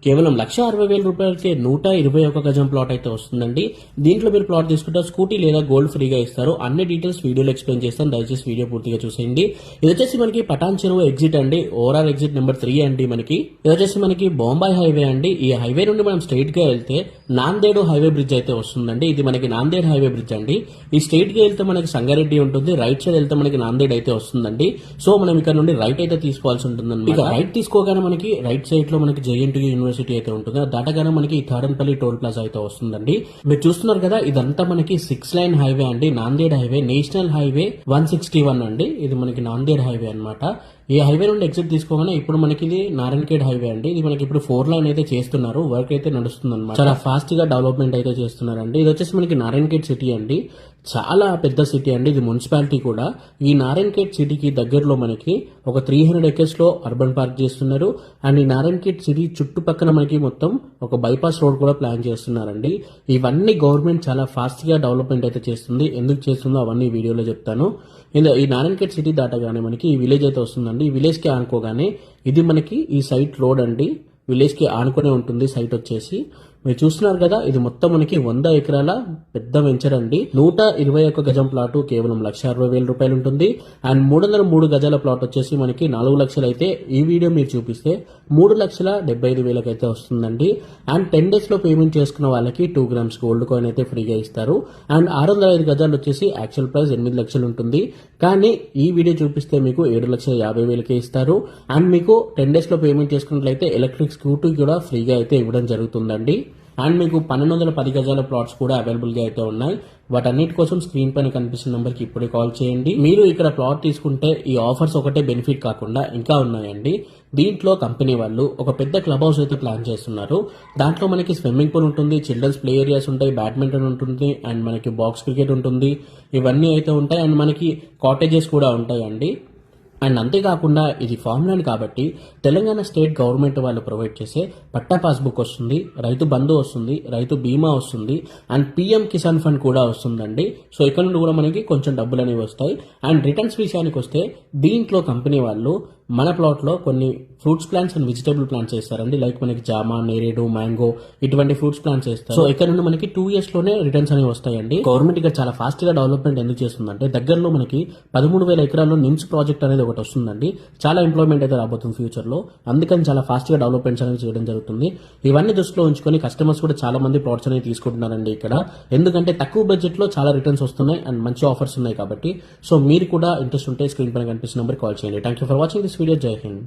కేవలం 1,60,000 రూపాయలకే 121 గజం ప్లాట్ అయితే వస్తుందండి. దీంట్లో మీరు ప్లాట్ తీసుకుంటే స్కూటీ లేదా గోల్డ్ ఫ్రీగా ఇస్తారు. అన్ని డీటెయిల్స్ వీడియోలో ఎక్స్ప్లెయిన్ చేస్తాను, దయచేసి వీడియో పూర్తిగా చూసేయండి. ఇది వచ్చేసి మనకి పటాన్ చెరువు ఎగ్జిట్ అండి, ఓవరాల్ ఎగ్జిట్ నెంబర్ 3 అండి. ఇది వచ్చేసి మనకి బొంబాయి హైవే అండి. ఈ హైవే నుండి మనం స్ట్రైట్ గా వెళ్తే నాందేడు హైవే బ్రిడ్జ్ అయితే వస్తుందండి. ఇది మనకి నాందేడ్ హైవే బ్రిడ్జ్ అండి. ఈ స్ట్రైట్ గా వెళ్తే మనకి సంగారెడ్డి ఉంటుంది, రైట్ సైడ్ వెళ్తే మనకి నాందేడ్ అయితే వస్తుందండి. సో మనం ఇక్కడ నుండి రైట్ అయితే తీసుకోవాల్సి ఉంటుంది. ఇక రైట్ తీసుకోగానే మనకి రైట్ సైడ్ లో మనకి జేఎన్టీయూ యూనివర్సిటీ అయితే ఉంటుంది. దాటగానే మనకి థర్డన్పల్లి టోల్ ప్లాజా అయితే వస్తుందండి. మీరు చూస్తున్నారు కదా, ఇదంతా మనకి 6 లైన్ హైవే అండి. నాందేడ్ హైవే, నేషనల్ హైవే 161 అండి. ఇది మనకి నాందేడ్ హైవే అన్నమాట. ఈ హైవే నుండి ఎగ్జిట్ తీసుకోగానే ఇప్పుడు మనకి ఇది నారాయణఖేడ్ హైవే అండి. ఇది మనకి ఇప్పుడు 4 లైన్ అయితే చేస్తున్నారు, వర్క్ అయితే నడుస్తుంది అనమాట. చాలా ఫాస్ట్ గా డెవలప్మెంట్ అయితే చేస్తున్నారండి. ఇది వచ్చేసి మనకి నారాయణఖేడ్ సిటీ అండి, చాలా పెద్ద సిటీ అండి. ఇది మున్సిపాలిటీ కూడా. ఈ నారాయణఖేడ్ సిటీకి దగ్గరలో మనకి ఒక 300 ఎకర్స్ లో అర్బన్ పార్క్ చేస్తున్నారు. అండ్ ఈ నారాయణఖేడ్ సిటీ చుట్టుపక్కల మనకి మొత్తం ఒక బైపాస్ రోడ్ కూడా ప్లాన్ చేస్తున్నారండి. ఇవన్నీ గవర్నమెంట్ చాలా ఫాస్ట్ గా డెవలప్మెంట్ అయితే చేస్తుంది. ఎందుకు చేస్తుందో అవన్నీ వీడియోలో చెప్తాను. ఈ నారాయణఖేడ్ సిటీ దాటగానే మనకి ఈ విలేజ్ అయితే వస్తుందండి. ఈ విలేజ్ కి ఆనుకోగానే ఇది మనకి ఈ సైట్ రోడ్ అండి. విలేజ్ కి ఆనుకునే ఉంటుంది సైట్ వచ్చేసి. మీరు చూస్తున్నారు కదా, ఇది మొత్తం మనకి 100 ఎకరాల పెద్ద వెంచర్ అండి. 121 గజం ప్లాట్ కేవలం 1,60,000 రూపాయలు ఉంటుంది. అండ్ 303 గజాల ప్లాట్ వచ్చేసి మనకి 4 లక్షలు అయితే ఈ వీడియో మీరు చూపిస్తే 3,75,000 అయితే వస్తుందండి. అండ్ 10 days లో పేమెంట్ చేసుకున్న వాళ్ళకి 2 grams గోల్డ్ కాయిన్ అయితే ఫ్రీగా ఇస్తారు. అండ్ 605 గజాలు వచ్చేసి యాక్చువల్ ప్రైస్ 8 లక్షలు ఉంటుంది. కానీ ఈ వీడియో చూపిస్తే మీకు 7,50,000 ఇస్తారు. అండ్ మీకు 10 days లో పేమెంట్ చేసుకున్నట్లయితే ఎలక్ట్రిక్ స్కూటీ కూడా ఫ్రీగా అయితే ఇవ్వడం జరుగుతుందండి. అండ్ మీకు 1,210 గజాల ప్లాట్స్ కూడా అవైలబుల్ గా అయితే ఉన్నాయి. వాటన్నిటి కోసం స్క్రీన్ పైన కనిపిస్తున్న నంబర్ కి ఇప్పుడే కాల్ చేయండి. మీరు ఇక్కడ ప్లాట్ తీసుకుంటే ఈ ఆఫర్స్ ఒకటే బెనిఫిట్ కాకుండా ఇంకా ఉన్నాయండి. దీంట్లో కంపెనీ వాళ్ళు ఒక పెద్ద క్లబ్ హౌస్ అయితే ప్లాన్ చేస్తున్నారు. దాంట్లో మనకి స్విమ్మింగ్ పూల్ ఉంటుంది, చిల్డ్రన్స్ ప్లే ఏరియాస్ ఉంటాయి, బ్యాడ్మింటన్ ఉంటుంది, అండ్ మనకి బాక్స్ క్రికెట్ ఉంటుంది. ఇవన్నీ అయితే ఉంటాయి. అండ్ మనకి కాటేజెస్ కూడా ఉంటాయండి. అండ్ అంతేకాకుండా ఇది ఫామ్ ల్యాండ్ కాబట్టి తెలంగాణ స్టేట్ గవర్నమెంట్ వాళ్ళు ప్రొవైడ్ చేసే పట్టా పాస్బుక్ వస్తుంది, రైతు బంధు వస్తుంది, రైతు బీమా వస్తుంది, అండ్ పిఎం కిసాన్ ఫండ్ కూడా వస్తుందండి. సో ఇక్కడ నుండి కూడా మనకి కొంచెం డబ్బులు అనేవి వస్తాయి. అండ్ రిటర్న్స్ విషయానికి వస్తే దీంట్లో కంపెనీ వాళ్ళు మన ప్లాట్ లో కొన్ని fruits plants and vegetable plants వేస్తారండి. లైక్ మనకి జామ, నేరేడు, మ్యాంగో ఇటువంటి ఫ్రూట్స్ ప్లాంట్స్ వేస్తారు. సో ఇక్కడ నుండి మనకి 2 years లోనే రిటర్న్స్ అనేవి వస్తాయండి. గవర్నమెంట్ ఇక్కడ చాలా ఫాస్ట్ గా డెవలప్మెంట్ ఎందుకు చేస్తుందంటే దగ్గరలో మనకి 13,000 ఎకరాల్లో నిమ్స్ ప్రాజెక్ట్ అనేది ఒకటి వస్తుందండి. చాలా ఎంప్లాయ్మెంట్ అయితే రాబోతుంది ఫ్యూచర్ లో. అందుకని చాలా ఫాస్ట్ గా డెవలప్మెంట్స్ అనేవి చేయడం జరుగుతుంది. ఇవన్నీ దృష్టిలో ఉంచుకొని కస్టమర్స్ కూడా చాలా మంది ప్లాట్స్ అనేవి తీసుకుంటున్నారండి ఇక్కడ. ఎందుకంటే తక్కువ బడ్జెట్ లో చాలా రిటర్న్స్ వస్తున్నాయి అండ్ మంచి ఆఫర్స్ ఉన్నాయి కాబట్టి. సో మీరు కూడా ఇంట్రెస్ట్ ఉంటే స్క్రీన్ పైన కనిపిస్తున్న నెంబర్ కాల్ చేయండి. Thank you for watching this video. జై హింద్.